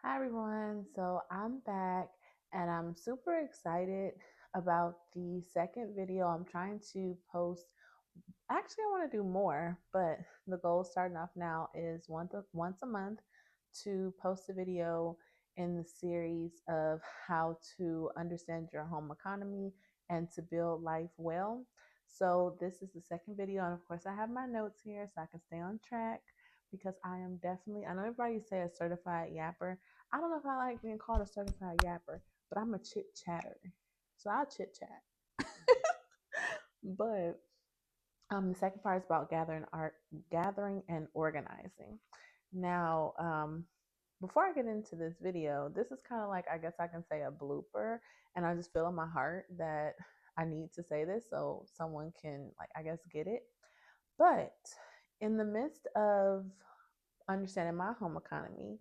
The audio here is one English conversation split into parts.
Hi everyone. So I'm back and I'm super excited about the second video I'm trying to post. Actually, I want to do more, but the goal starting off now is once a month to post a video in the series of how to understand your home economy and to build life well. So this is the second video, and of course, I have my notes here so I can stay on track because I am definitely, I know everybody say a certified yapper. I don't know if I like being called a certified yapper, but I'm a chit chatter. So I'll chit chat. But the second part is about gathering and organizing. Now, before I get into this video, this is kind of like, I guess I can say, a blooper, and I just feel in my heart that I need to say this so someone can, like, I guess, get it. But in the midst of understanding my home economy,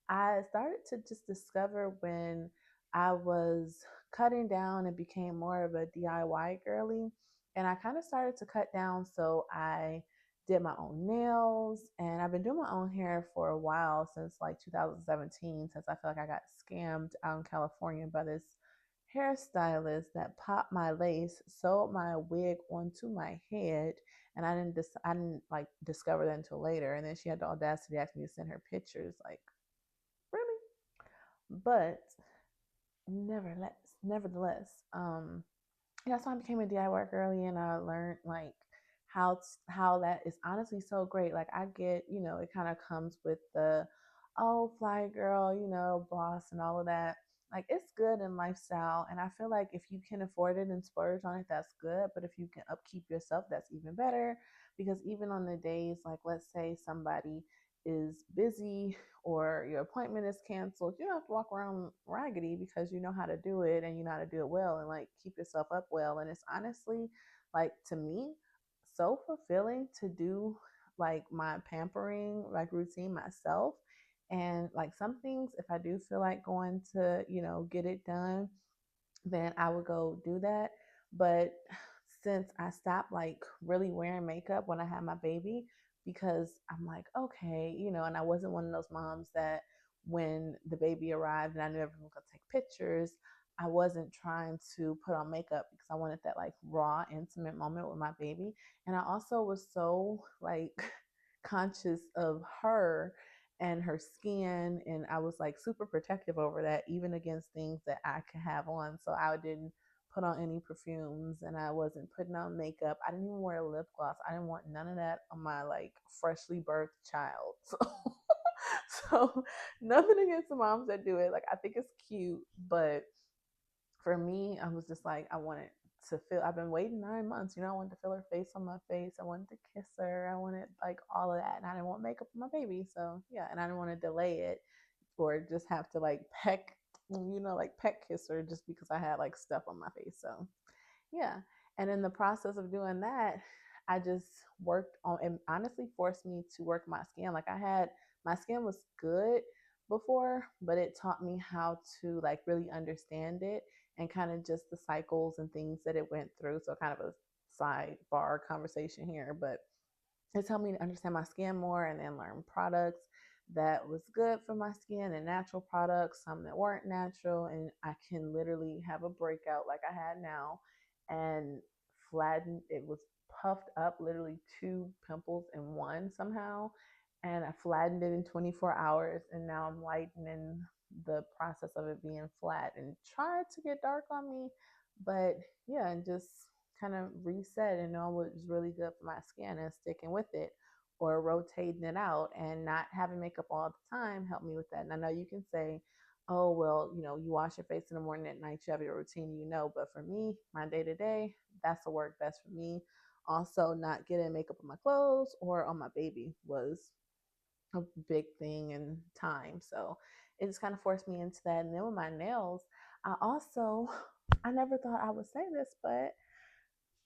I started to just discover when I was cutting down and became more of a DIY girly. And I kind of started to cut down. So I did my own nails and I've been doing my own hair for a while since like 2017, since I feel like I got scammed out in California by this hairstylist that popped my lace, sewed my wig onto my head, and I didn't like discover that until later. And then she had the audacity to ask me to send her pictures. Like, really? But nevertheless, that's why I became a DIY early, and I learned like how that is honestly so great. Like I get, it kind of comes with the fly girl, boss and all of that. Like it's good in lifestyle, and I feel like if you can afford it and splurge on it, that's good. But if you can upkeep yourself, that's even better. Because even on the days, like let's say somebody is busy or your appointment is canceled, you don't have to walk around raggedy because you know how to do it and you know how to do it well and like keep yourself up well. And it's honestly like to me so fulfilling to do like my pampering like routine myself. And like some things, if I do feel like going to, get it done, then I would go do that. But since I stopped like really wearing makeup when I had my baby, because I'm like, okay, and I wasn't one of those moms that when the baby arrived and I knew everyone could take pictures, I wasn't trying to put on makeup because I wanted that like raw, intimate moment with my baby. And I also was so like conscious of her and her skin, and I was like super protective over that, even against things that I could have on. So I didn't put on any perfumes and I wasn't putting on makeup. I didn't even wear lip gloss. I didn't want none of that on my like freshly birthed child. So nothing against the moms that do it, like I think it's cute, but for me, I was just like, I wanted to feel, I've been waiting 9 months, I wanted to feel her face on my face. I wanted to kiss her. I wanted like all of that. And I didn't want makeup on my baby. So yeah. And I didn't want to delay it or just have to like peck, like peck kiss her just because I had like stuff on my face. So yeah. And in the process of doing that, I just worked on, and honestly forced me to work my skin. Like my skin was good before, but it taught me how to like really understand it and kind of just the cycles and things that it went through. So kind of a sidebar conversation here, but it's helped me to understand my skin more and then learn products that was good for my skin and natural products, some that weren't natural. And I can literally have a breakout like I had now and flatten. It was puffed up, literally two pimples in one somehow. And I flattened it in 24 hours. And now I'm lightening the process of it being flat and tried to get dark on me. But yeah, and just kind of reset and know what was really good for my skin and sticking with it or rotating it out and not having makeup all the time helped me with that. And I know you can say, oh, well, you wash your face in the morning, at night, you have your routine, but for me, my day to day, that's what worked best for me. Also, not getting makeup on my clothes or on my baby was a big thing in time. So it just kind of forced me into that. And then with my nails, I never thought I would say this, but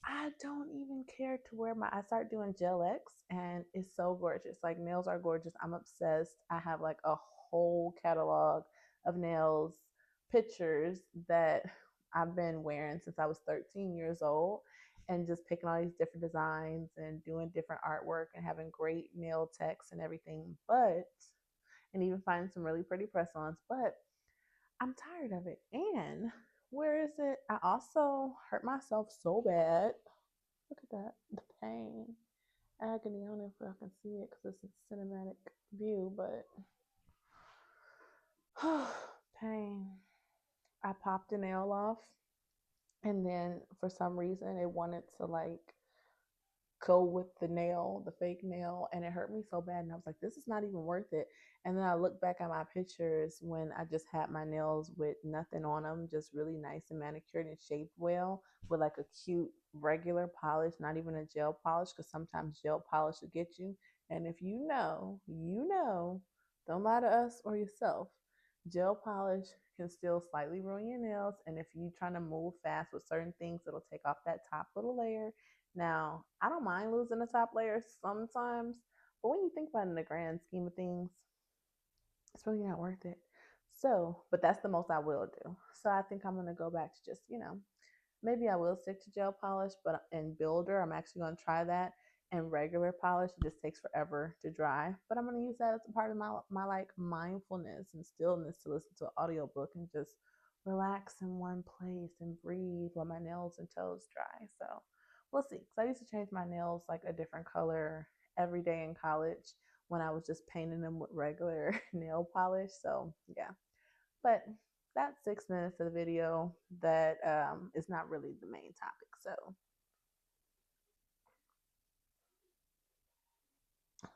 I don't even care to wear I start doing Gel X and it's so gorgeous. Like nails are gorgeous. I'm obsessed. I have like a whole catalog of nails, pictures that I've been wearing since I was 13 years old and just picking all these different designs and doing different artwork and having great nail techs and everything. But and even finding some really pretty press ons. But I'm tired of it. And where is it? I also hurt myself so bad. Look at that. The pain. Agony. I don't know if I can see it because it's a cinematic view, but pain. I popped a nail off, and then for some reason it wanted to like go with the nail, the fake nail, and it hurt me so bad. And I was like, this is not even worth it. And then I look back at my pictures when I just had my nails with nothing on them, just really nice and manicured and shaped well, with like a cute regular polish, not even a gel polish, because sometimes gel polish will get you. And if you know, you know, don't lie to us or yourself. Gel polish can still slightly ruin your nails. And if you're trying to move fast with certain things, it'll take off that top little layer. Now, I don't mind losing the top layer sometimes, but when you think about it in the grand scheme of things, it's really not worth it. So, but that's the most I will do. So I think I'm gonna go back to just, maybe I will stick to gel polish, but in builder, I'm actually gonna try that. And regular polish, it just takes forever to dry. But I'm gonna use that as a part of my like mindfulness and stillness to listen to an audiobook and just relax in one place and breathe while my nails and toes dry. So we'll see. Because I used to change my nails like a different color every day in college when I was just painting them with regular nail polish. So yeah, but that's 6 minutes of the video that is not really the main topic. So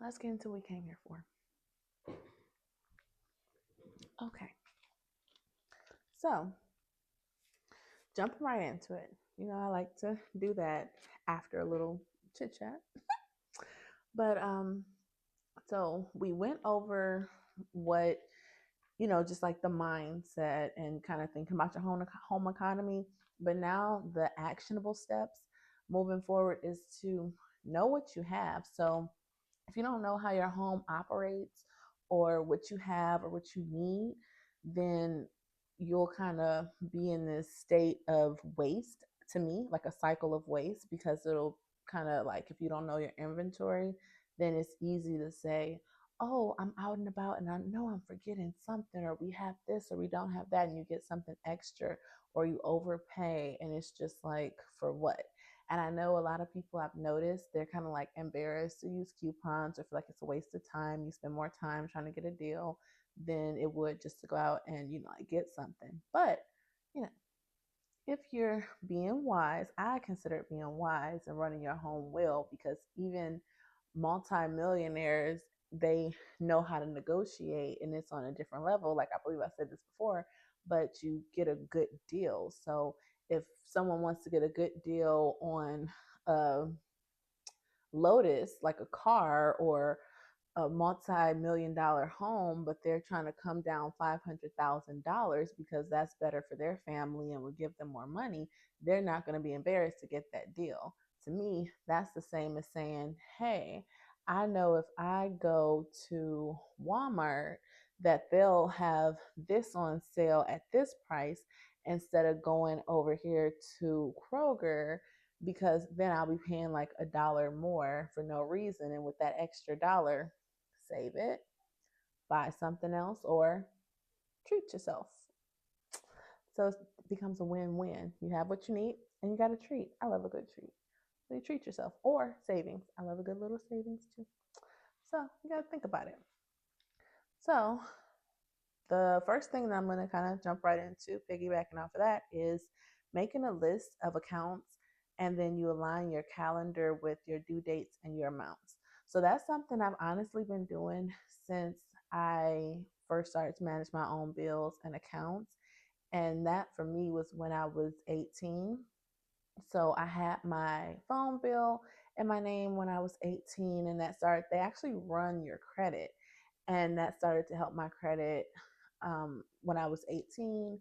let's get into what we came here for. Okay, so jumping right into it. I like to do that after a little chit chat. But so we went over what just like the mindset and kind of thinking about your home economy. But now the actionable steps moving forward is to know what you have. So if you don't know how your home operates or what you have or what you need, then you'll kind of be in this state of waste, to me, like a cycle of waste, because it'll kind of like, if you don't know your inventory, then it's easy to say, oh, I'm out and about and I know I'm forgetting something, or we have this or we don't have that, and you get something extra, or you overpay, and it's just like, for what? And I know a lot of people, I've noticed, they're kind of like embarrassed to use coupons or feel like it's a waste of time. You spend more time trying to get a deal than it would just to go out and, like, get something. But, you know, if you're being wise, I consider it being wise and running your home well, because even multimillionaires, they know how to negotiate, and it's on a different level. Like, I believe I said this before, but you get a good deal. So if someone wants to get a good deal on a Lotus, like a car, or a multi-million dollar home, but they're trying to come down $500,000 because that's better for their family and will give them more money, they're not going to be embarrassed to get that deal. To me, that's the same as saying, hey, I know if I go to Walmart that they'll have this on sale at this price instead of going over here to Kroger, because then I'll be paying like $1 more for no reason. And with that extra dollar, save it, buy something else, or treat yourself. So it becomes a win-win. You have what you need and you got a treat. I love a good treat. So you treat yourself. Or savings. I love a good little savings too. So you got to think about it. So the first thing that I'm going to kind of jump right into, piggybacking off of that, is making a list of accounts, and then you align your calendar with your due dates and your amounts. So that's something I've honestly been doing since I first started to manage my own bills and accounts. And that for me was when I was 18. So I had my phone bill in my name when I was 18, and they actually run your credit. And that started to help my credit when I was 18.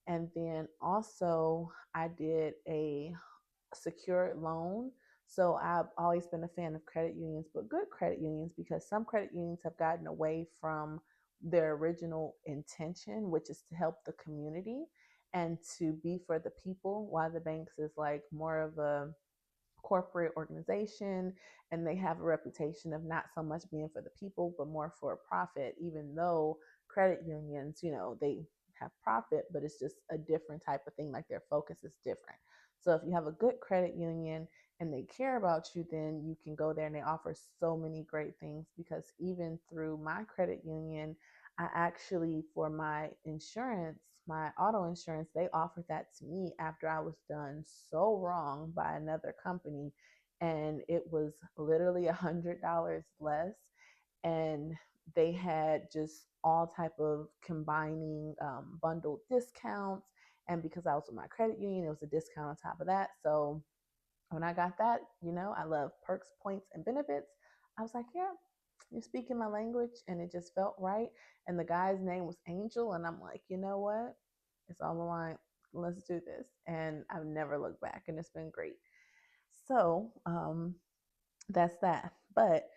And then also, I did a secured loan. So I've always been a fan of credit unions, but good credit unions, because some credit unions have gotten away from their original intention, which is to help the community and to be for the people, while the banks is like more of a corporate organization, and they have a reputation of not so much being for the people but more for profit, even though credit unions, they have profit, but it's just a different type of thing. Like their focus is different. So if you have a good credit union and they care about you, then you can go there, and they offer so many great things. Because even through my credit union, I actually, for my insurance, my auto insurance, they offered that to me after I was done so wrong by another company. And it was literally $100 less. And they had just all type of combining bundled discounts. And because I was with my credit union, it was a discount on top of that. So when I got that, I love perks, points, and benefits. I was like, yeah, you're speaking my language, and it just felt right. And the guy's name was Angel, and I'm like, you know what? It's on the line. Let's do this. And I've never looked back, and it's been great. So that's that. But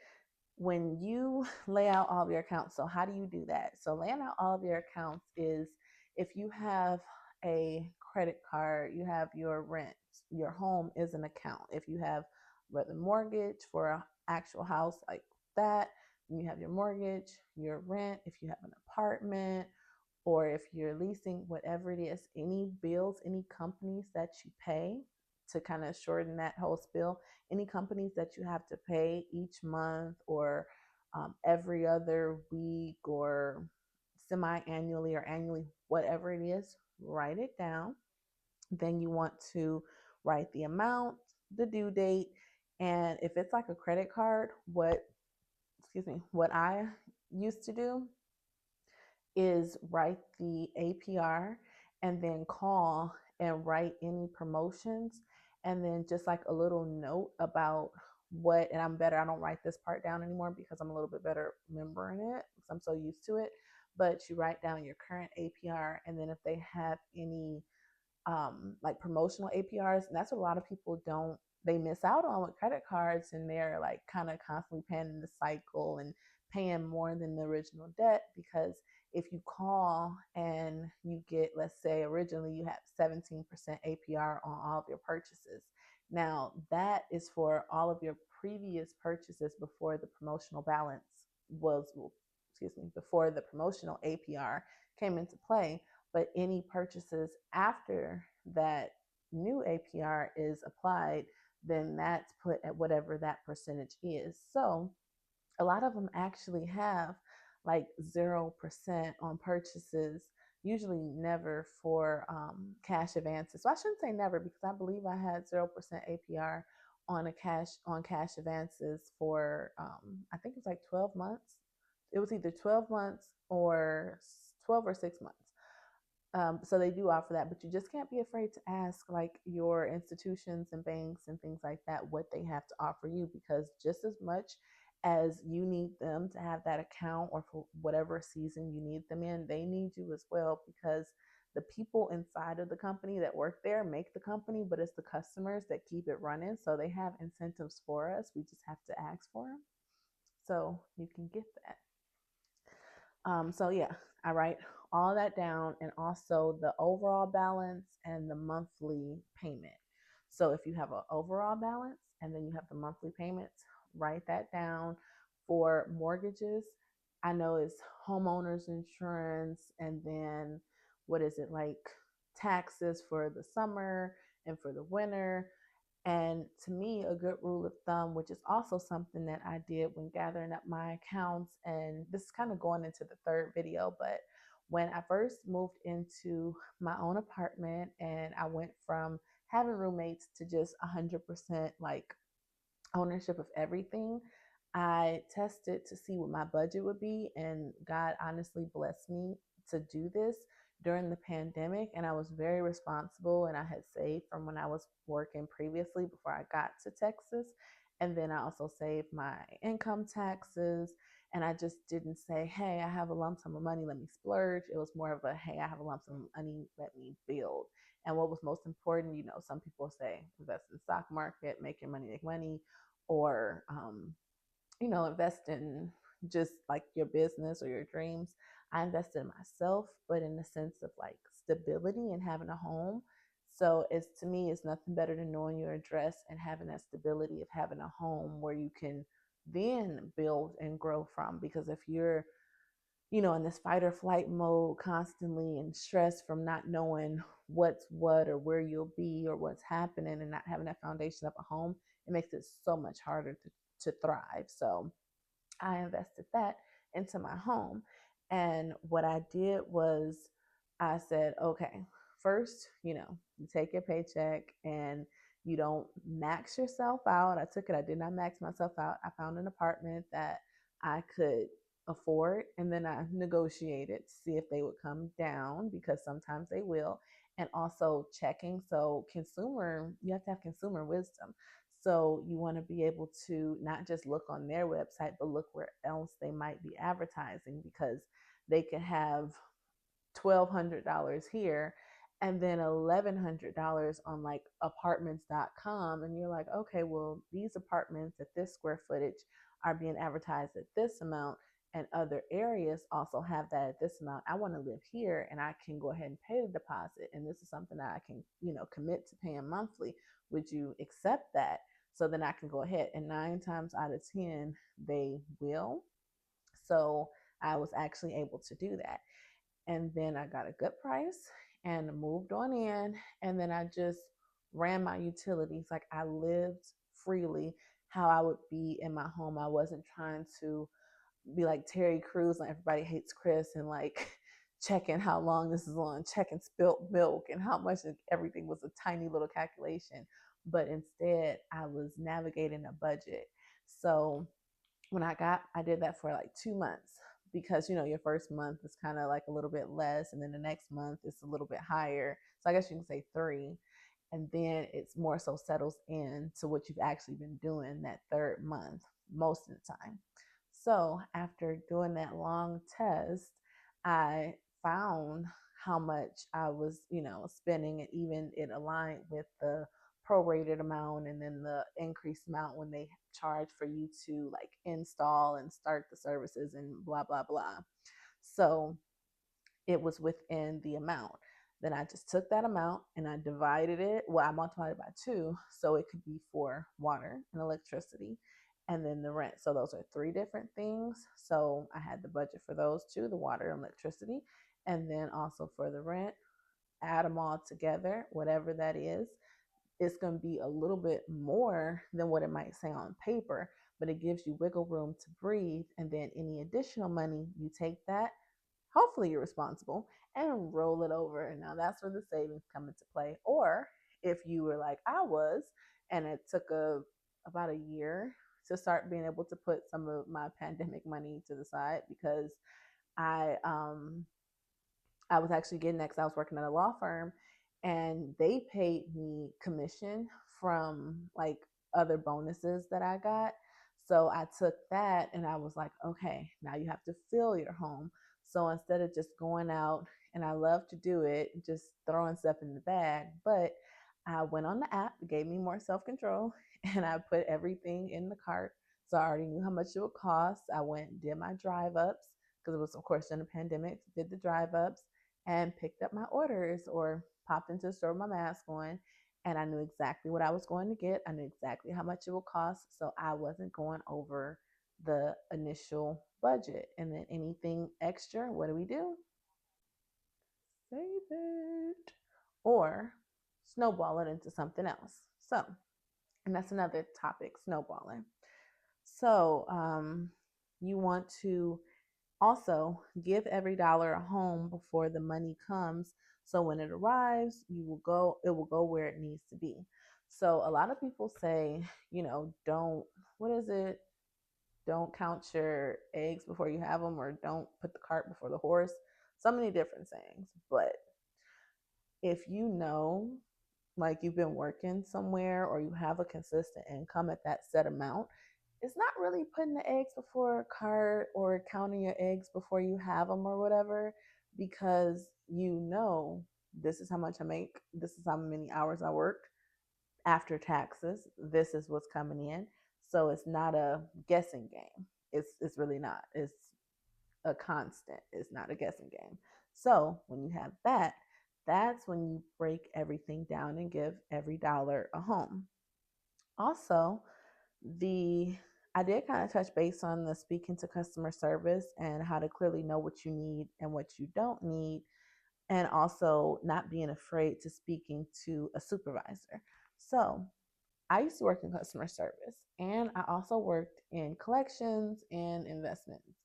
when you lay out all of your accounts, so how do you do that? So laying out all of your accounts is, if you have a credit card, you have your rent, your home is an account. If you have whether mortgage for an actual house like that, you have your mortgage, your rent, if you have an apartment, or if you're leasing, whatever it is, any bills, any companies that you pay, to kind of shorten that whole spiel, any companies that you have to pay each month, or every other week, or semi-annually or annually, whatever it is, write it down. Then you want to write the amount, the due date, and if it's like a credit card, what I used to do is write the APR, and then call and write any promotions, and then just like a little note about what, and I don't write this part down anymore because I'm a little bit better remembering it because I'm so used to it. But you write down your current APR, and then if they have any like promotional APRs, and that's what a lot of people don't, they miss out on with credit cards, and they're like kind of constantly paying in the cycle and paying more than the original debt. Because if you call and you get, let's say originally you have 17% APR on all of your purchases, now that is for all of your previous purchases before the promotional balance was, before the promotional APR came into play. But any purchases after that new APR is applied, then that's put at whatever that percentage is. So a lot of them actually have like 0% on purchases, usually never for cash advances. So I shouldn't say never, because I believe I had 0% APR on cash advances for I think it's like 12 months. It was either 12 months or 12 or 6 months. So they do offer that, but you just can't be afraid to ask like your institutions and banks and things like that what they have to offer you, because just as much as you need them to have that account, or for whatever season you need them in, they need you as well. Because the people inside of the company that work there make the company, but it's the customers that keep it running. So they have incentives for us. We just have to ask for them. So you can get that. So yeah, I write all that down, and also the overall balance and the monthly payment. So if you have an overall balance and then you have the monthly payments, write that down. For mortgages, I know it's homeowners insurance, and then what is it, like taxes for the summer and for the winter. And to me, a good rule of thumb, which is also something that I did when gathering up my accounts, and this is kind of going into the third video, but when I first moved into my own apartment and I went from having roommates to just 100% like ownership of everything, I tested to see what my budget would be, and God honestly blessed me to do this during the pandemic. And I was very responsible, and I had saved from when I was working previously before I got to Texas. And then I also saved my income taxes. And I just didn't say, hey, I have a lump sum of money, let me splurge. It was more of a, hey, I have a lump sum of money, let me build. And what was most important, some people say invest in the stock market, make your money make money, or invest in just like your business or your dreams. I invested in myself, but in the sense of like stability and having a home. So it's, to me, it's nothing better than knowing your address and having that stability of having a home where you can then build and grow from. Because if you're, in this fight or flight mode constantly and stress from not knowing what's what or where you'll be or what's happening and not having that foundation of a home, it makes it so much harder to thrive. So I invested that into my home. And what I did was I said, okay, first, you take your paycheck and you don't max yourself out. I took it, I did not max myself out. I found an apartment that I could afford, and then I negotiated to see if they would come down, because sometimes they will. And also checking. So, you have to have consumer wisdom. So you want to be able to not just look on their website, but look where else they might be advertising, because they can have $1,200 here and then $1,100 on like apartments.com. And you're like, okay, well, these apartments at this square footage are being advertised at this amount, and other areas also have that at this amount. I want to live here and I can go ahead and pay the deposit. And this is something that I can, commit to paying monthly. Would you accept that? So then I can go ahead, and 9 times out of 10, they will. So I was actually able to do that. And then I got a good price and moved on in. And then I just ran my utilities. Like, I lived freely how I would be in my home. I wasn't trying to be like Terry Crews and Everybody Hates Chris and like checking how long this is on, checking spilt milk and how much everything was a tiny little calculation. But instead, I was navigating a budget. So I did that for like 2 months, because your first month is kind of like a little bit less, and then the next month is a little bit higher. So I guess you can say three. And then it's more so settles in to what you've actually been doing that third month most of the time. So after doing that long test, I found how much I was, spending, and even it aligned with the prorated amount and then the increased amount when they charge for you to like install and start the services and blah blah blah. So it was within the amount. Then I just took that amount and I divided it. Well, I multiplied it by two, so it could be for water and electricity and then the rent. So those are three different things. So I had the budget for those two, the water and electricity, and then also for the rent. Add them all together, whatever that is. It's going to be a little bit more than what it might say on paper, but it gives you wiggle room to breathe. And then any additional money, you take that, hopefully you're responsible, and roll it over. Now that's where the savings come into play. Or if you were like I was, and it took about a year to start being able to put some of my pandemic money to the side, because I I was actually getting that because I was working at a law firm, and they paid me commission from like other bonuses that I got. So I took that and I was like, okay, now you have to fill your home. So instead of just going out, and I love to do it, just throwing stuff in the bag, but I went on the app, it gave me more self control, and I put everything in the cart. So I already knew how much it would cost. I went and did my drive ups, because it was, of course, in the pandemic, did the drive ups and picked up my orders or popped into the store with my mask on. And I knew exactly what I was going to get. I knew exactly how much it would cost. So I wasn't going over the initial budget. And then anything extra, what do? Save it. Or snowball it into something else. So, and that's another topic, snowballing. So, you want to also give every dollar a home before the money comes. So when it arrives, it will go where it needs to be. So a lot of people say, don't, what is it? Don't count your eggs before you have them, or don't put the cart before the horse. So many different sayings. But if like you've been working somewhere or you have a consistent income at that set amount, it's not really putting the eggs before a cart or counting your eggs before you have them or whatever, because this is how much I make, this is how many hours I worked after taxes, this is what's coming in. So it's not a guessing game. It's really not. It's a constant. It's not a guessing game. So when you have that, That's when you break everything down and give every dollar a home. Also, the I did kind of touch base on the speaking to customer service and how to clearly know what you need and what you don't need, and also not being afraid to speaking to a supervisor. So, I used to work in customer service and I also worked in collections and investments.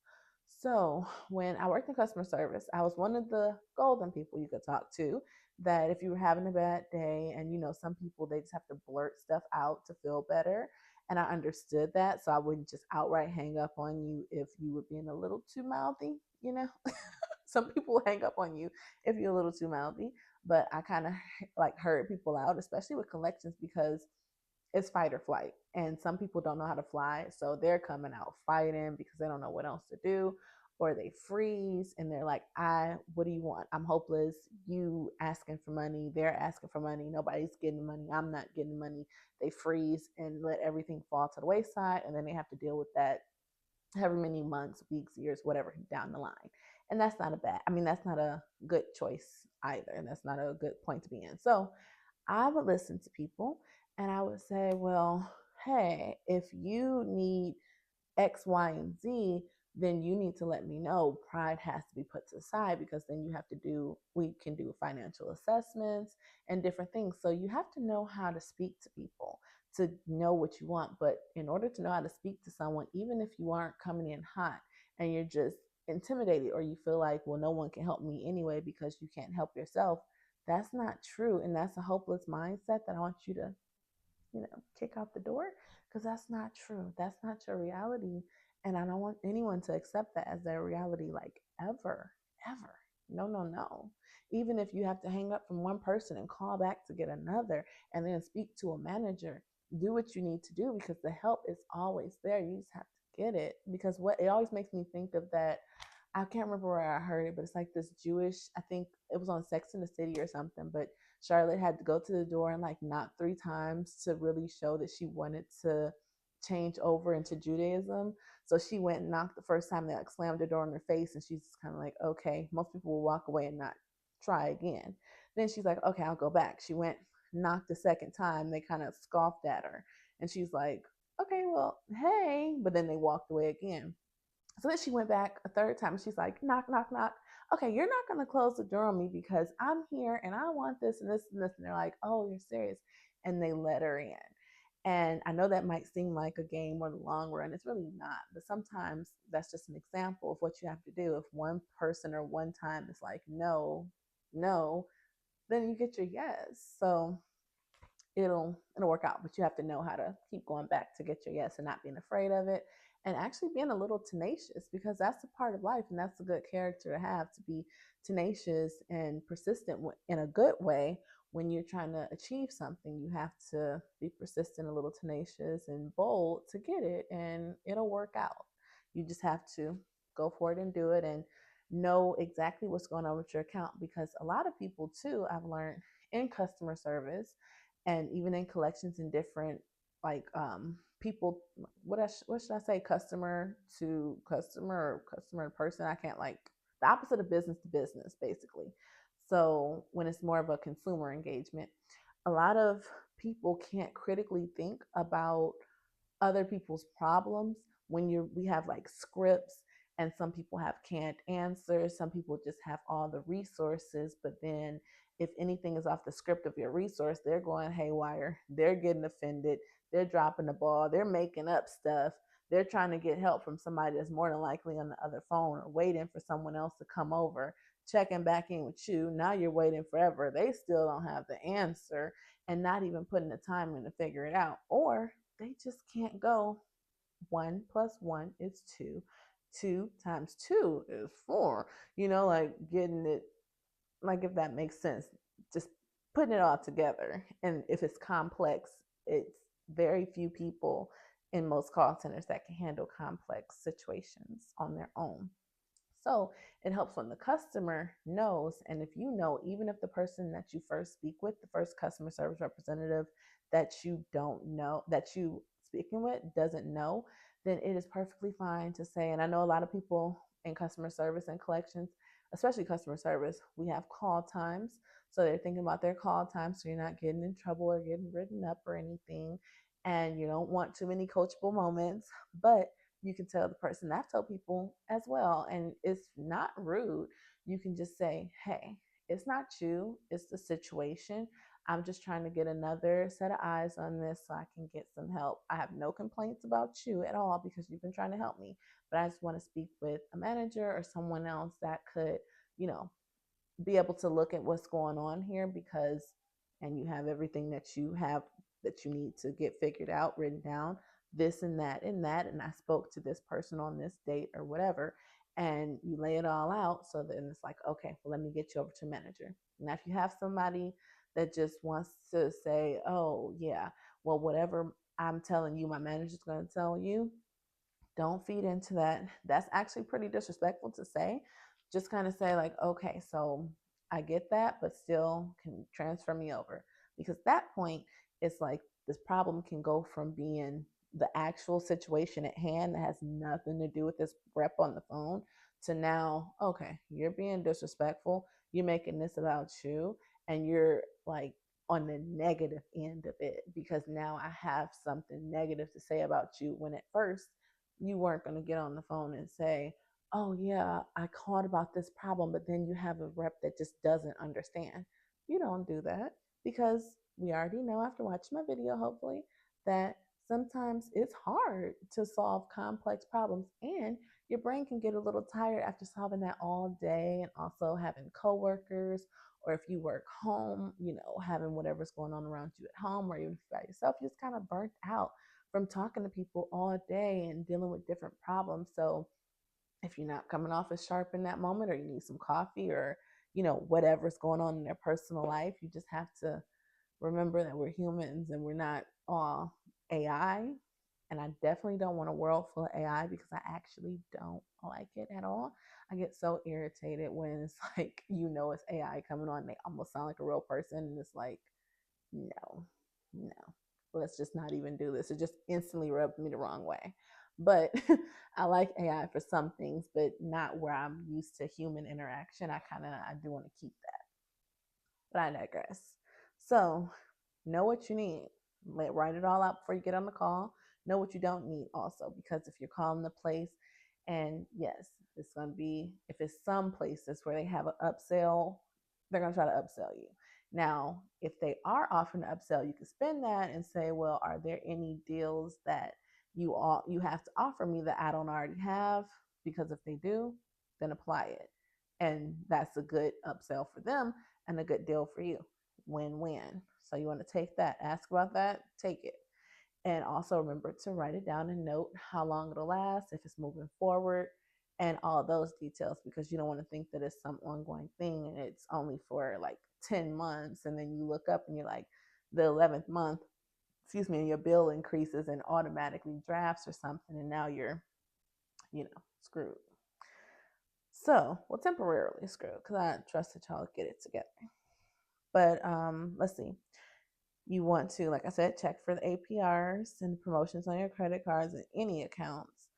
So, when I worked in customer service, I was one of the golden people you could talk to. That if you were having a bad day, and some people they just have to blurt stuff out to feel better. And I understood that. So I wouldn't just outright hang up on you if you were being a little too mouthy, Some people hang up on you if you're a little too mouthy, but I kind of like heard people out, especially with collections, because it's fight or flight. And some people don't know how to fly. So they're coming out fighting because they don't know what else to do. Or they freeze and they're like, what do you want? I'm hopeless. You asking for money. They're asking for money. Nobody's getting money. I'm not getting money. They freeze and let everything fall to the wayside. And then they have to deal with that however many months, weeks, years, whatever down the line. And that's not a bad, I mean, that's not a good choice either. And that's not a good point to be in. So I would listen to people and I would say, well, hey, if you need X, Y, and Z, then you need to let me know. Pride has to be put to the side because then we can do financial assessments and different things. So you have to know how to speak to people to know what you want. But in order to know how to speak to someone, even if you aren't coming in hot and you're just intimidated or you feel like, well, no one can help me anyway because you can't help yourself, that's not true. And that's a hopeless mindset that I want you to kick out the door because that's not true. That's not your reality. And I don't want anyone to accept that as their reality, like ever, ever. No, no, no. Even if you have to hang up from one person and call back to get another and then speak to a manager, do what you need to do because the help is always there. You just have to get it. Because what it always makes me think of that, I can't remember where I heard it, but it's like this Jewish, I think it was on Sex in the City or something, but Charlotte had to go to the door and like knock 3 times to really show that she wanted to change over into Judaism. So she went and knocked the first time. They like slammed the door in her face, and she's kind of like, okay. Most people will walk away and not try again. Then she's like, okay, I'll go back. She went, knocked the second time. They kind of scoffed at her, and she's like, okay, well, hey. But then they walked away again. So then she went back a third time and she's like, knock, knock, knock. Okay, you're not going to close the door on me because I'm here and I want this and this and this. And they're like, oh, you're serious. And they let her in. And I know that might seem like a game or the long run. It's really not. But sometimes that's just an example of what you have to do. If one person or one time is like, no, no, then you get your yes. So it'll work out, but you have to know how to keep going back to get your yes and not being afraid of it, and actually being a little tenacious, because that's a part of life and that's a good character to have, to be tenacious and persistent in a good way. When you're trying to achieve something, you have to be persistent, a little tenacious and bold to get it, and it'll work out. You just have to go for it and do it, and know exactly what's going on with your account, because a lot of people too, I've learned in customer service and even in collections and different like people, what should I say, customer to customer or customer to person, I can't, like the opposite of business to business basically. So when it's more of a consumer engagement, a lot of people can't critically think about other people's problems. We have like scripts, and some people have canned answers, some people just have all the resources, but then if anything is off the script of your resource, they're going haywire, they're getting offended, they're dropping the ball, they're making up stuff, they're trying to get help from somebody that's more than likely on the other phone or waiting for someone else to come over, checking back in with you. Now you're waiting forever, they still don't have the answer, and not even putting the time in to figure it out. Or they just can't go 1 plus 1 is 2, 2 times 2 is 4, like getting it, like if that makes sense, just putting it all together. And if it's complex, it's very few people in most call centers that can handle complex situations on their own. So it helps when the customer knows. And if you know, even if the person that you first speak with, the first customer service representative that you don't know, that you speaking with doesn't know, then it is perfectly fine to say, and I know a lot of people in customer service and collections, especially customer service, we have call times. So they're thinking about their call time so you're not getting in trouble or getting written up or anything. And you don't want too many coachable moments, but you can tell the person. I've told people as well, and it's not rude. You can just say, hey, it's not you, it's the situation. I'm just trying to get another set of eyes on this so I can get some help. I have no complaints about you at all because you've been trying to help me, but I just want to speak with a manager or someone else that could, you know, be able to look at what's going on here, because and you have everything that you need to get figured out written down, this and that and that, and I spoke to this person on this date or whatever, and you lay it all out. So then it's like, okay, well, let me get you over to manager. Now if you have somebody that just wants to say, oh yeah, well, whatever I'm telling you my manager's going to tell you, don't feed into that. That's actually pretty disrespectful to say. Just kind of say, like, okay, so I get that, but still can transfer me over. Because at that point, it's like this problem can go from being the actual situation at hand that has nothing to do with this rep on the phone to now, okay, you're being disrespectful. You're making this about you, and you're like on the negative end of it because now I have something negative to say about you, when at first you weren't going to get on the phone and say, oh yeah, I called about this problem, but then you have a rep that just doesn't understand. You don't do that, because we already know after watching my video, hopefully, that sometimes it's hard to solve complex problems, and your brain can get a little tired after solving that all day, and also having coworkers, or if you work home, having whatever's going on around you at home, or even if you're by yourself, you're just kind of burnt out from talking to people all day and dealing with different problems. So if you're not coming off as sharp in that moment, or you need some coffee, or whatever's going on in their personal life, you just have to remember that we're humans and we're not all AI. And I definitely don't want a world full of AI, because I actually don't like it at all. I get so irritated when it's like, it's AI coming on, they almost sound like a real person, and it's like, no, no, let's just not even do this. It just instantly rubbed me the wrong way. But I like AI for some things, but not where I'm used to human interaction. I do want to keep that, but I digress. So know what you need. Write it all out before you get on the call. Know what you don't need also, because if you're calling the place, and yes, it's going to be, if it's some places where they have an upsell, they're going to try to upsell you. Now, if they are offering to upsell, you can spin that and say, well, are there any deals that you have to offer me that I don't already have? Because if they do, then apply it. And that's a good upsell for them and a good deal for you. Win-win. So you want to take that, ask about that, take it. And also remember to write it down and note how long it'll last, if it's moving forward, and all of those details, because you don't want to think that it's some ongoing thing and it's only for like 10 months. And then you look up and you're like, the 11th month, and your bill increases and automatically drafts or something. And now you're, screwed. So, well, temporarily screwed, because I trust that y'all get it together. But let's see. You want to, like I said, check for the APRs and promotions on your credit cards and any accounts,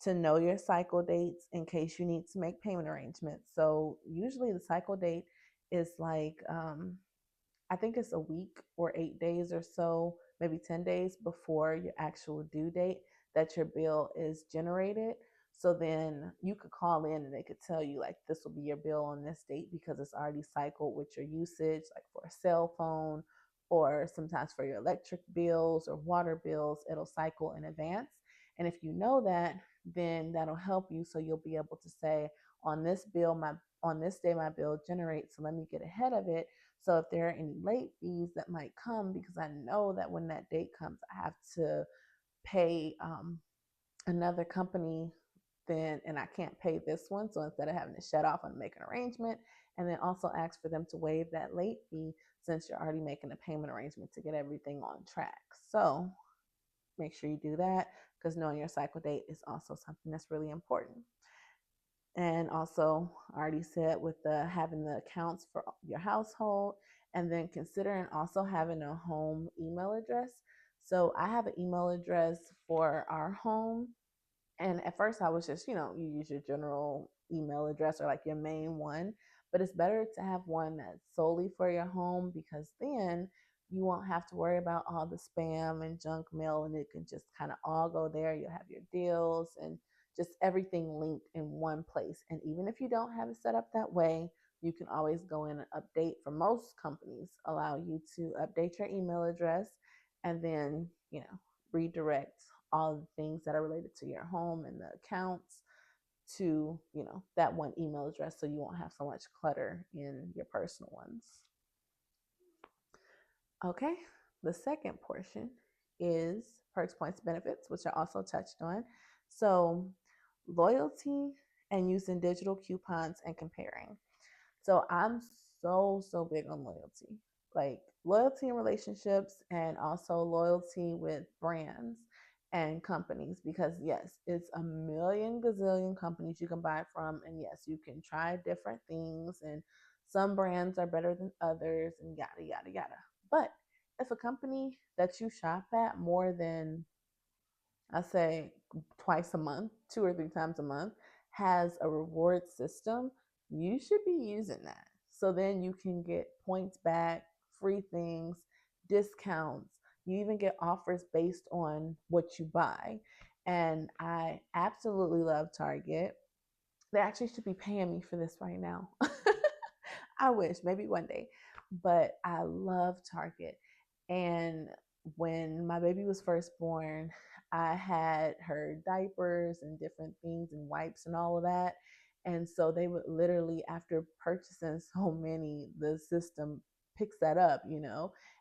to know your cycle dates in case you need to make payment arrangements. So usually the cycle date is like, I think it's a week or 8 days or so, maybe 10 days before your actual due date that your bill is generated. So then you could call in and they could tell you, like, this will be your bill on this date, because it's already cycled with your usage, like for a cell phone, or sometimes for your electric bills or water bills, it'll cycle in advance. And if you know that, then that'll help you. So you'll be able to say, on this day my bill generates, so let me get ahead of it. So if there are any late fees that might come, because I know that when that date comes, I have to pay another company, then, and I can't pay this one. So instead of having to shut off, I'm gonna make an arrangement, and then also ask for them to waive that late fee, since you're already making a payment arrangement to get everything on track. So make sure you do that, because knowing your cycle date is also something that's really important. And also, I already said, with the having the accounts for your household, and then considering also having a home email address. So I have an email address for our home, and at first I was just, you use your general email address or like your main one. But it's better to have one that's solely for your home, because then you won't have to worry about all the spam and junk mail, and it can just kind of all go there. You'll have your deals and just everything linked in one place. And even if you don't have it set up that way, you can always go in and update. For most companies, allow you to update your email address and then, redirect all the things that are related to your home and the accounts to, that one email address, so you won't have so much clutter in your personal ones. Okay, the second portion is perks, points, benefits, which I also touched on. So, loyalty and using digital coupons and comparing. So I'm so big on loyalty. Like loyalty in relationships and also loyalty with brands and companies, because yes, it's a million gazillion companies you can buy from, and yes, you can try different things, and some brands are better than others, and yada yada yada. But if a company that you shop at more than, I say, twice a month, 2 or 3 times a month, has a reward system, you should be using that. So then you can get points back, free things, discounts. You even get offers based on what you buy. And I absolutely love Target. They actually should be paying me for this right now. I wish, maybe one day. But I love Target. And when my baby was first born, I had her diapers and different things and wipes and all of that. And so they would literally, after purchasing so many, the system picks that up,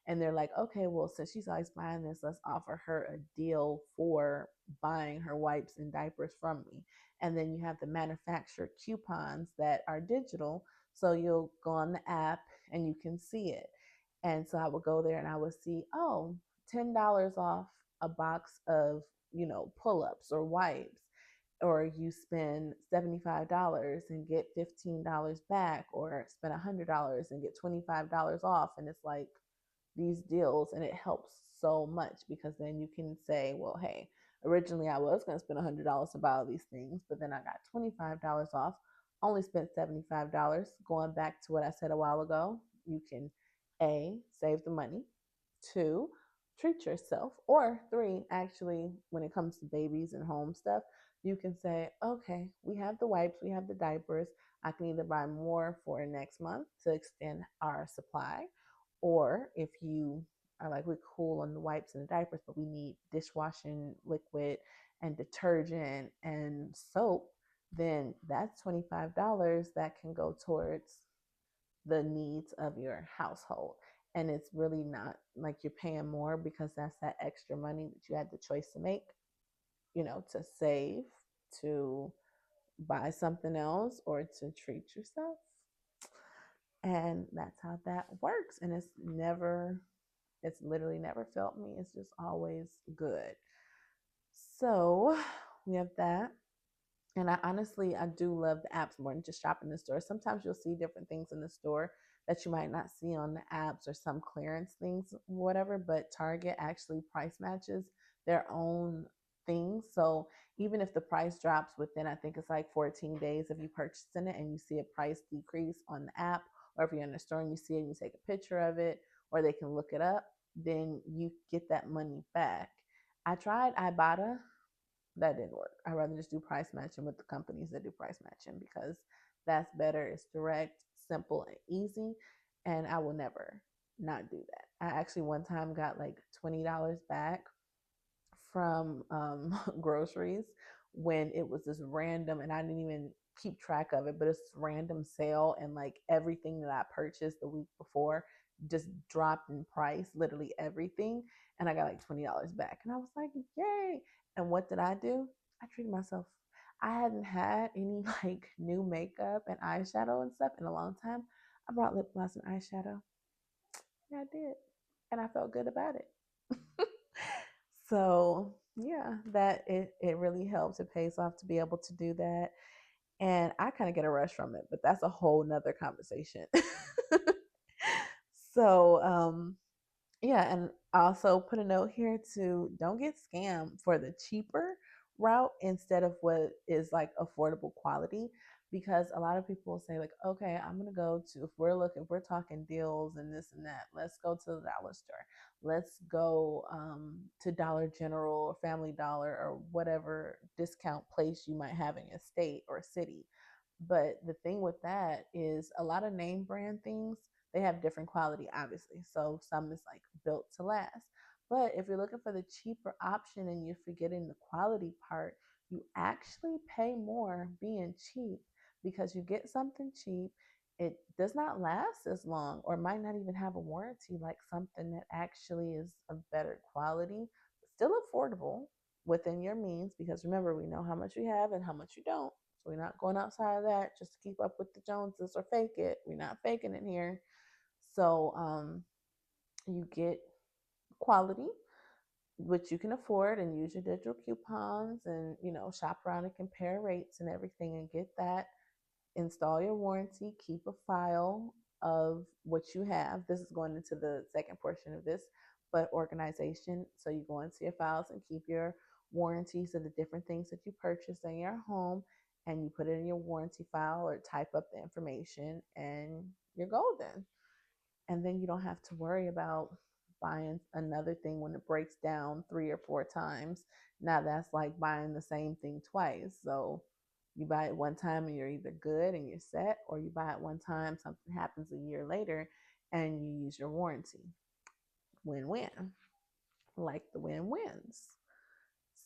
and they're like, okay, well, since she's always buying this, let's offer her a deal for buying her wipes and diapers from me. And then you have the manufacturer coupons that are digital. So you'll go on the app and you can see it. And so I would go there and I would see, oh, $10 off a box of, pull ups or wipes. Or you spend $75 and get $15 back, or spend $100 and get $25 off. And it's like these deals, and it helps so much, because then you can say, well, hey, originally I was going to spend $100 to buy all these things, but then I got $25 off, only spent $75. Going back to what I said a while ago, you can A, save the money, two, treat yourself, or three, actually, when it comes to babies and home stuff, you can say, okay, we have the wipes, we have the diapers. I can either buy more for next month to extend our supply, or if you are like, we're cool on the wipes and the diapers, but we need dishwashing liquid and detergent and soap, then that's $25 that can go towards the needs of your household. And it's really not like you're paying more, because that's that extra money that you had the choice to make, to save, to buy something else, or to treat yourself. And that's how that works. And it's literally never felt me. It's just always good. So we have that. And I do love the apps more than just shopping in the store. Sometimes you'll see different things in the store that you might not see on the apps, or some clearance things, whatever. But Target actually price matches their own things. So even if the price drops within, I think it's like 14 days of you purchasing it, and you see a price decrease on the app, or if you're in the store and you see it and you take a picture of it, or they can look it up, then you get that money back. I tried Ibotta. That didn't work. I'd rather just do price matching with the companies that do price matching, because that's better. It's direct, simple, and easy. And I will never not do that. I actually one time got like $20 back from groceries, when it was this random, and I didn't even keep track of it, but it's random sale, and like everything that I purchased the week before just dropped in price, literally everything. And I got like $20 back. And I was like, yay. And what did I do? I treated myself. I hadn't had any like new makeup and eyeshadow and stuff in a long time. I brought lip gloss and eyeshadow. Yeah, I did. And I felt good about it. So yeah, that it really helps. It pays off to be able to do that. And I kind of get a rush from it, but that's a whole nother conversation. So yeah, and also put a note here to don't get scammed for the cheaper route instead of what is like affordable quality, because a lot of people say like, okay, I'm gonna go to, if we're talking deals and this and that, let's go to the dollar store, let's go to Dollar General or Family Dollar or whatever discount place you might have in your state or city. But the thing with that is a lot of name brand things, they have different quality, obviously. So some is like built to last. But if you're looking for the cheaper option and you're forgetting the quality part, you actually pay more being cheap because you get something cheap. It does not last as long or might not even have a warranty like something that actually is of better quality, still affordable within your means, because remember, we know how much we have and how much you don't. So we're not going outside of that just to keep up with the Joneses or fake it. We're not faking it here. So you get quality, which you can afford, and use your digital coupons and shop around and compare rates and everything and get that. Install your warranty, keep a file of what you have. This is going into the second portion of this, but organization. So you go into your files and keep your warranties of the different things that you purchased in your home, and you put it in your warranty file or type up the information, and you're golden. And then you don't have to worry about buying another thing when it breaks down 3 or 4 times. Now that's like buying the same thing twice. So you buy it one time and you're either good and you're set, or you buy it one time, something happens a year later, and you use your warranty. Win win, like the win wins.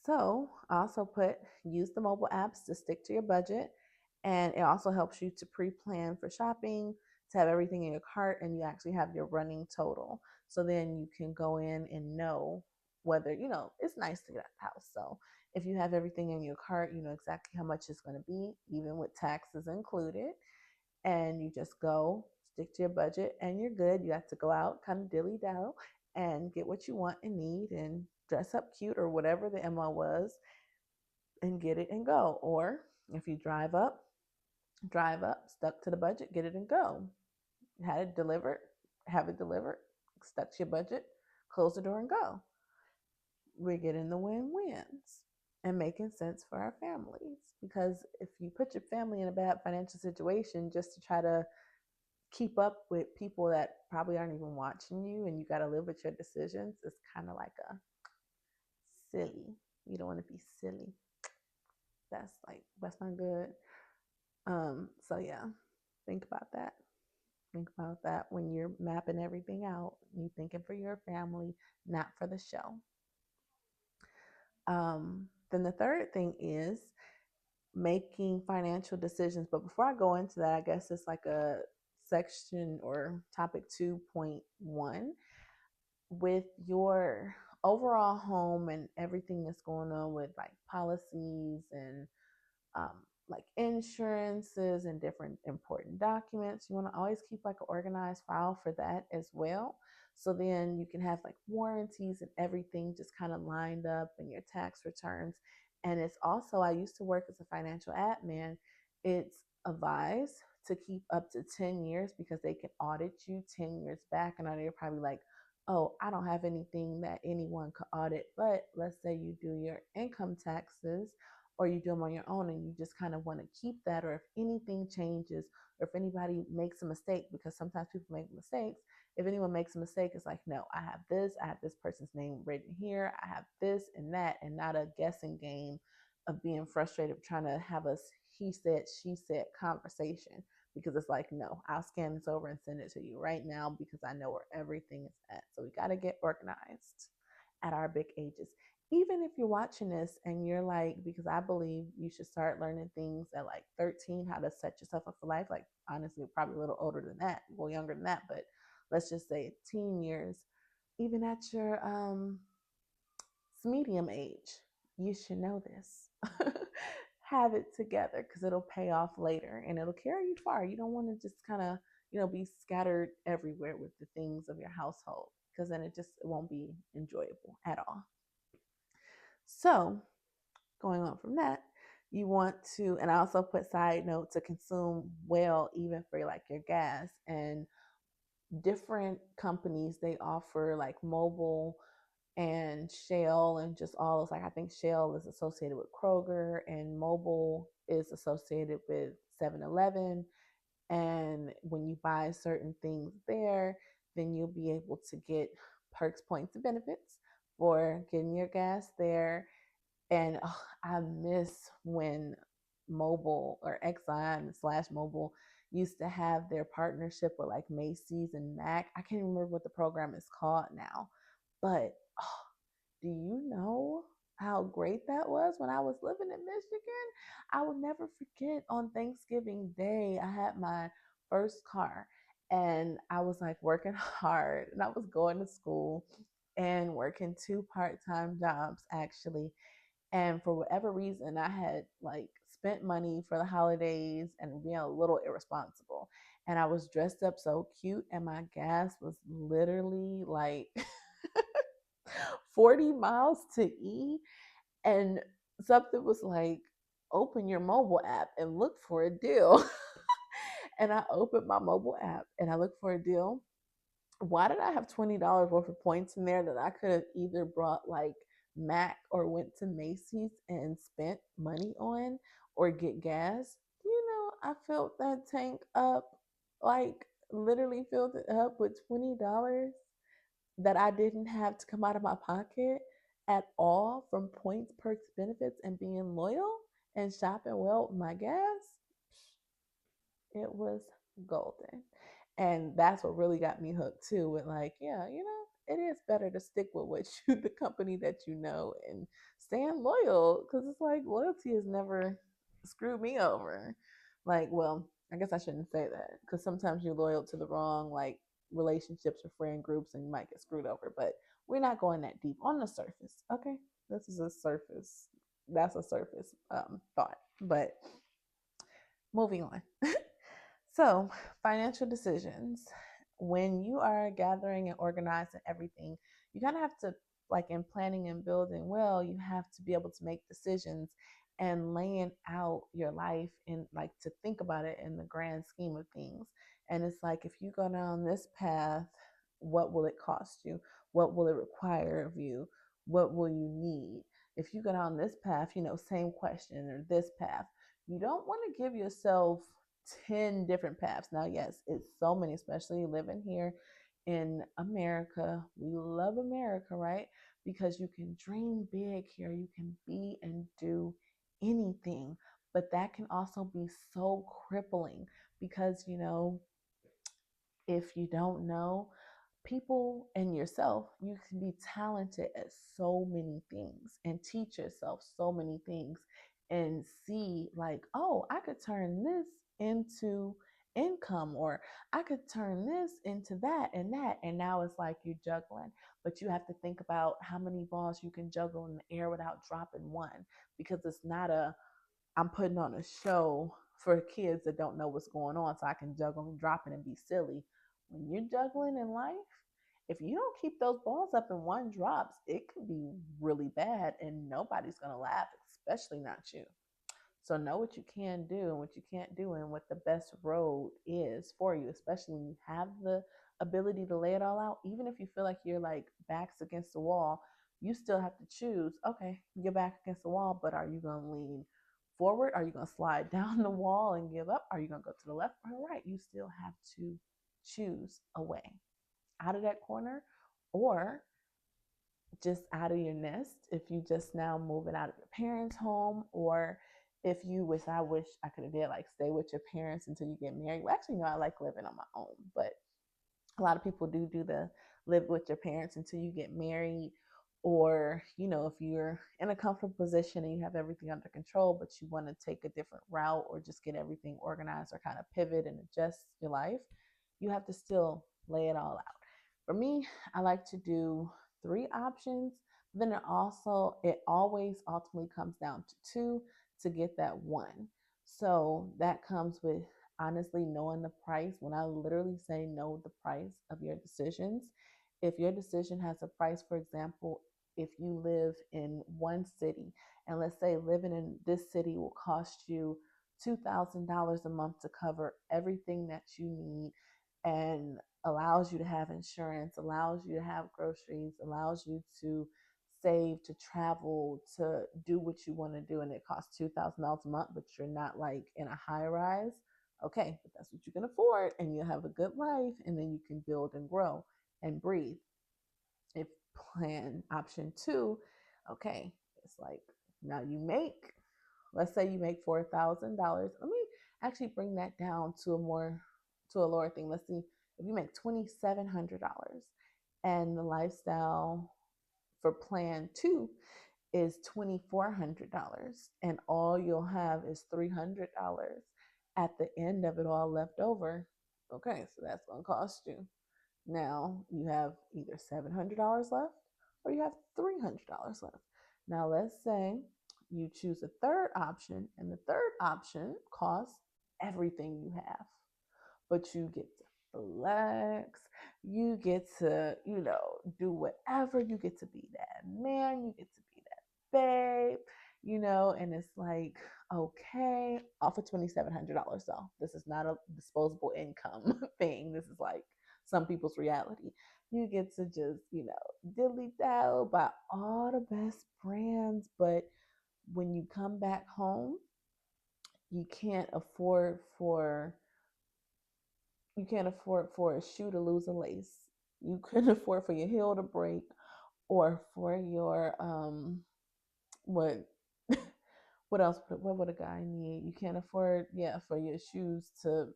So I also put use the mobile apps to stick to your budget. And it also helps you to pre-plan for shopping, to have everything in your cart, and you actually have your running total. So then you can go in and know whether, it's nice to get out the house. So if you have everything in your cart, you know exactly how much it's going to be, even with taxes included. And you just go, stick to your budget, and you're good. You have to go out, kind of dilly dally, and get what you want and need and dress up cute or whatever the MO was, and get it and go. Or if you drive up, stuck to the budget, get it and go. Had it delivered, have it delivered, stuck to your budget, close the door and go. We're getting the win-wins and making sense for our families. Because if you put your family in a bad financial situation just to try to keep up with people that probably aren't even watching you, and you got to live with your decisions, it's kind of like a silly. You don't want to be silly. That's not good. So yeah, think about that. Think about that when you're mapping everything out. You thinking for your family, not for the show. Then the third thing is making financial decisions. But before I go into that, I guess it's like a section or topic 2.1 with your overall home and everything that's going on with like policies and um, like insurances and different important documents. You want to always keep like an organized file for that as well. So then you can have like warranties and everything just kind of lined up in your tax returns. And it's also, I used to work as a financial admin. It's advised to keep up to 10 years because they can audit you 10 years back. And I know you're probably like, oh, I don't have anything that anyone could audit. But let's say you do your income taxes or you do them on your own and you just kind of want to keep that, or if anything changes, or if anybody makes a mistake, because sometimes people make mistakes. If anyone makes a mistake, it's like, no, I have this person's name written here, I have this and that, and not a guessing game of being frustrated trying to have a he said, she said conversation, because it's like, no, I'll scan this over and send it to you right now because I know where everything is at. So we got to get organized at our big ages. Even if you're watching this and you're like, because I believe you should start learning things at like 13, how to set yourself up for life. Like, honestly, probably a little older than that, a little younger than that, but let's just say teen years. Even at your medium age, you should know this. Have it together because it'll pay off later and it'll carry you far. You don't want to just kind of, be scattered everywhere with the things of your household, because then it won't be enjoyable at all. So, going on from that, you want to, and I also put side note to consume well, even for like your gas. And different companies, they offer like Mobile and Shell and just all those. Like, I think Shell is associated with Kroger and Mobile is associated with 7-Eleven. And when you buy certain things there, then you'll be able to get perks, points, and benefits for getting your gas there. And I miss when Mobile or Exxon slash Mobile used to have their partnership with like Macy's and Mac. I can't remember what the program is called now, but do you know how great that was when I was living in Michigan? I will never forget on Thanksgiving Day, I had my first car and I was like working hard and I was going to school and working two part-time jobs actually. And for whatever reason, I had like spent money for the holidays and being a little irresponsible. And I was dressed up so cute, and my gas was literally like 40 miles to E. And something was like, open your mobile app and look for a deal. And I opened my mobile app and I looked for a deal. Why did I have $20 worth of points in there that I could have either brought like Mac or went to Macy's and spent money on or get gas? I filled that tank up, like literally filled it up with $20 that I didn't have to come out of my pocket at all from points, perks, benefits, and being loyal and shopping well with my gas. It was golden. And that's what really got me hooked too with like, yeah, it is better to stick with what you the company that you know and staying loyal because it's like loyalty has never screwed me over. Like, well, I guess I shouldn't say that because sometimes you're loyal to the wrong like relationships or friend groups and you might get screwed over, but we're not going that deep on the surface. Okay. This is a surface. That's a surface thought. But moving on. So, financial decisions. When you are gathering and organizing everything, you kind of have to, like in planning and building well, you have to be able to make decisions and laying out your life and like to think about it in the grand scheme of things. And it's like, if you go down this path, what will it cost you? What will it require of you? What will you need? If you go down this path, same question, or this path, you don't want to give yourself 10 different paths. Now, yes, it's so many, especially living here in America. We love America, right? Because you can dream big here, you can be and do anything. But that can also be so crippling because, if you don't know, people and yourself, you can be talented at so many things and teach yourself so many things and see, like, oh, I could turn this into income, or I could turn this into that and that. And now it's like you're juggling, but you have to think about how many balls you can juggle in the air without dropping one because it's not a I'm putting on a show for kids that don't know what's going on so I can juggle and drop it and be silly. When you're juggling in life, if you don't keep those balls up and one drops, it could be really bad and nobody's going to laugh, especially not you. So know what you can do and what you can't do and what the best road is for you, especially when you have the ability to lay it all out. Even if you feel like you're like backs against the wall, you still have to choose, okay, you're back against the wall, but are you going to lean forward? Are you going to slide down the wall and give up? Are you going to go to the left or the right? You still have to choose a way out of that corner or just out of your nest if you just now moving out of your parents' home, or if you wish I could have did like stay with your parents until you get married. Well, actually, no, I like living on my own, but a lot of people do the live with your parents until you get married, or if you're in a comfortable position and you have everything under control but you want to take a different route or just get everything organized or kind of pivot and adjust your life, you have to still lay it all out. For me, I like to do three options. Then it always ultimately comes down to two to get that one. So that comes with honestly knowing the price. When I literally say know the price of your decisions, if your decision has a price, for example, if you live in one city, and let's say living in this city will cost you $2,000 a month to cover everything that you need and allows you to have insurance, allows you to have groceries, allows you to save to travel to do what you want to do, and it costs $2,000 a month, but you're not like in a high rise. Okay, but that's what you can afford, and you'll have a good life, and then you can build and grow and breathe. If plan option two, okay, it's like now you make, let's say you make $4,000. Let me actually bring that down to a lower thing. Let's see, if you make $2,700 and the lifestyle for plan two is $2,400, and all you'll have is $300 at the end of it all left over. Okay, so that's going to cost you. Now you have either $700 left or you have $300 left. Now let's say you choose a third option, and the third option costs everything you have, but you get to flex, you get to, do whatever, you get to be that man, you get to be that babe, and it's like, okay, off of $2,700 though. This is not a disposable income thing. This is like some people's reality. You get to just, dilly dally buy all the best brands, but when you come back home, you can't afford for a shoe to lose a lace. You couldn't afford for your heel to break, or for your what what else, what would a guy need? You can't afford, yeah, for your shoes to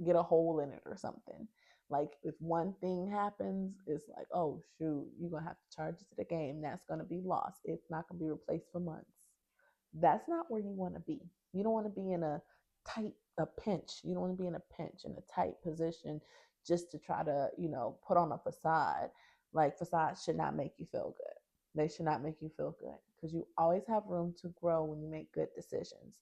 get a hole in it or something. Like if one thing happens, it's like, oh shoot, you're gonna have to charge it to the game. That's gonna be lost. It's not gonna be replaced for months. That's not where you want to be. You don't want to be in a pinch. You don't want to be in a pinch, in a tight position, just to try to, put on a facade. Like facades should not make you feel good. They should not make you feel good, because you always have room to grow when you make good decisions.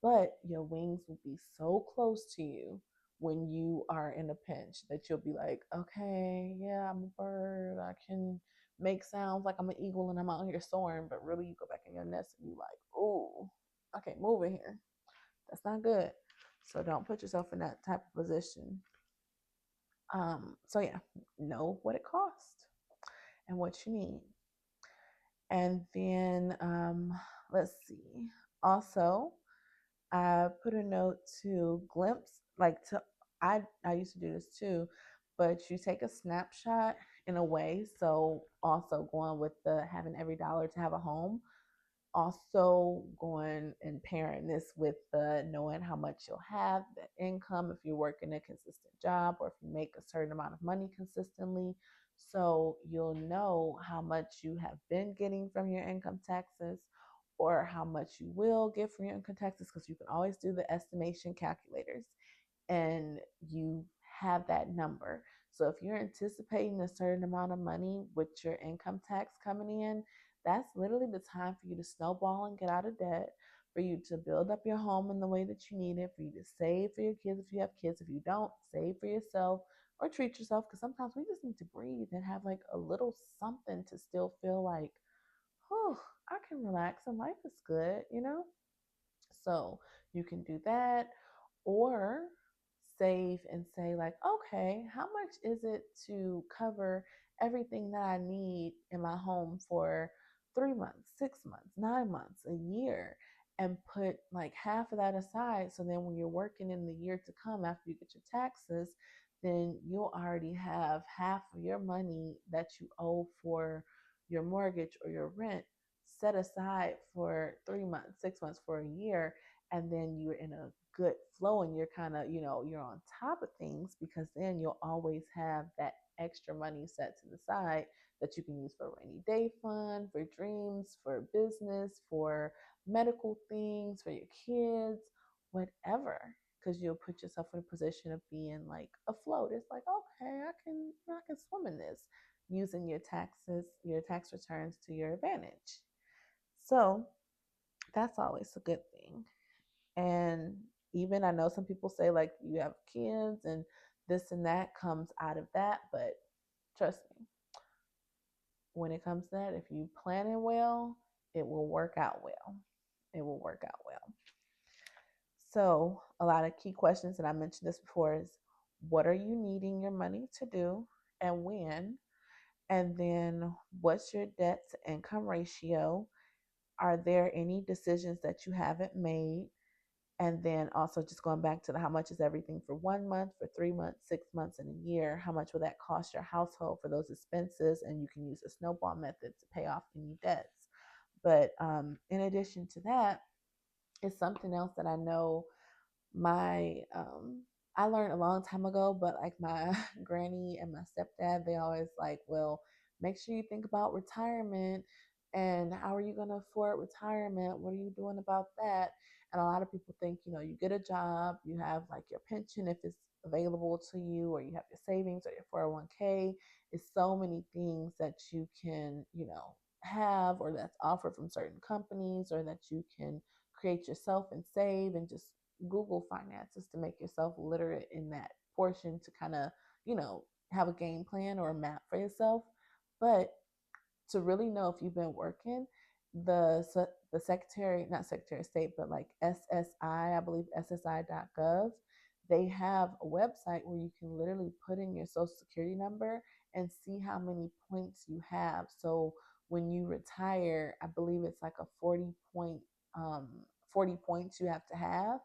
But your wings will be so close to you when you are in a pinch that you'll be like, okay, yeah, I'm a bird. I can make sounds like I'm an eagle and I'm out here soaring, but really you go back in your nest and you like, oh, I can't move in here. That's not good. So don't put yourself in that type of position. So yeah, know what it costs and what you need. And then let's see. Also, I put a note to glimpse, like to I used to do this too, but you take a snapshot in a way. So also going with the having every dollar to have a home, also going and pairing this with the knowing how much you'll have, the income, if you're working a consistent job or if you make a certain amount of money consistently. So you'll know how much you have been getting from your income taxes or how much you will get from your income taxes, because you can always do the estimation calculators and you have that number. So if you're anticipating a certain amount of money with your income tax coming in, that's literally the time for you to snowball and get out of debt, for you to build up your home in the way that you need it, for you to save for your kids if you have kids. If you don't, save for yourself or treat yourself, because sometimes we just need to breathe and have like a little something to still feel like, oh, I can relax and life is good. So you can do that, or save and say, like, okay, how much is it to cover everything that I need in my home for 3 months, 6 months, 9 months, a year, and put like half of that aside. So then when you're working in the year to come after you get your taxes, then you'll already have half of your money that you owe for your mortgage or your rent set aside for 3 months, 6 months, for a year. And then you're in a good flow and you're kind of, you're on top of things, because then you'll always have that extra money set to the side that you can use for a rainy day fund, for dreams, for business, for medical things, for your kids, whatever. Because you'll put yourself in a position of being like afloat. It's like, okay, I can swim in this, using your taxes, your tax returns to your advantage. So that's always a good thing. And even I know some people say like you have kids and this and that comes out of that, but trust me, when it comes to that, if you plan it well, it will work out well. It will work out well. So a lot of key questions, and I mentioned this before, is what are you needing your money to do and when? And then what's your debt to income ratio? Are there any decisions that you haven't made? And then also just going back to the how much is everything for 1 month, for 3 months, 6 months, and a year? How much will that cost your household for those expenses? And you can use a snowball method to pay off any debts. But in addition to that, it's something else that I know my I learned a long time ago, but like my granny and my stepdad, they always like, well, make sure you think about retirement and how are you going to afford retirement? What are you doing about that? And a lot of people think, you get a job, you have like your pension if it's available to you, or you have your savings or your 401k. It's so many things that you can, have, or that's offered from certain companies, or that you can create yourself and save, and just Google finances to make yourself literate in that portion to kind of, you know, have a game plan or a map for yourself. But to really know if you've been working, the secretary, not secretary of state, but like SSI, I believe SSI.gov, they have a website where you can literally put in your social security number and see how many points you have. So when you retire, I believe it's like a um 40 points you have to have.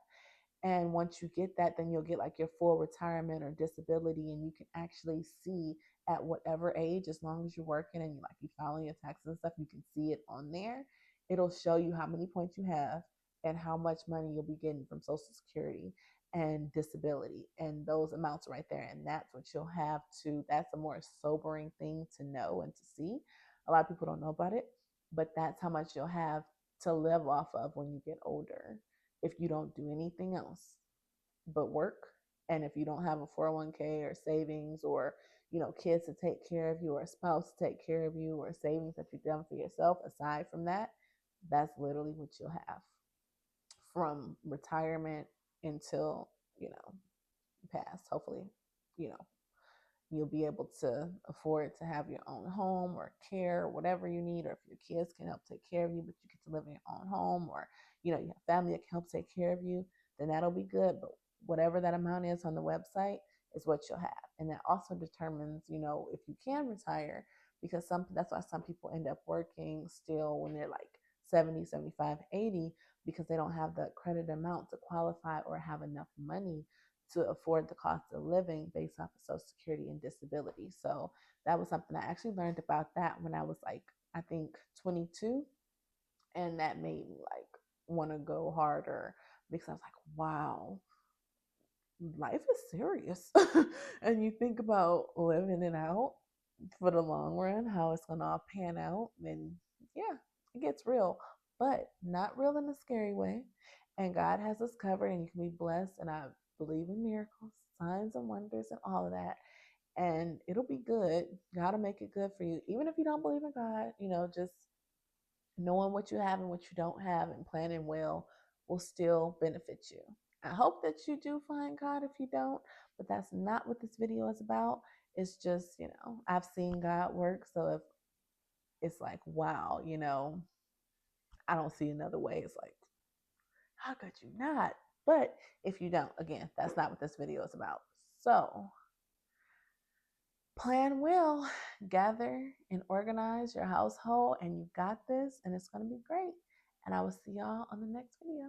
And once you get that, then you'll get like your full retirement or disability, and you can actually see at whatever age, as long as you're working and you filing your taxes and stuff, you can see it on there. It'll show you how many points you have and how much money you'll be getting from Social Security and disability, and those amounts right there. And that's what you'll have to. That's a more sobering thing to know and to see. A lot of people don't know about it, but that's how much you'll have to live off of when you get older if you don't do anything else but work. And if you don't have a 401k or savings, or kids to take care of you, or a spouse to take care of you, or savings that you've done for yourself aside from that, that's literally what you'll have from retirement until you pass. Hopefully, you know you'll be able to afford to have your own home or care, or whatever you need, or if your kids can help take care of you, but you get to live in your own home, or you have family that can help take care of you, then that'll be good. But whatever that amount is on the website is what you'll have. And that also determines, if you can retire, because that's why some people end up working still when they're like 70, 75, 80, because they don't have the credit amount to qualify or have enough money to afford the cost of living based off of Social Security and disability. So that was something I actually learned about that when I was like, I think 22. And that made me like want to go harder, because I was like, wow, life is serious. And you think about living it out for the long run, how it's going to all pan out. And yeah, it gets real, but not real in a scary way. And God has us covered, and you can be blessed. And I believe in miracles, signs, and wonders, and all of that. And it'll be good. God will make it good for you. Even if you don't believe in God, just knowing what you have and what you don't have and planning well will still benefit you. I hope that you do find God if you don't, but that's not what this video is about. It's just, I've seen God work. So if it's like, wow, I don't see another way. It's like, how could you not? But if you don't, again, that's not what this video is about. So plan well, gather and organize your household, and you got this, and it's going to be great. And I will see y'all on the next video.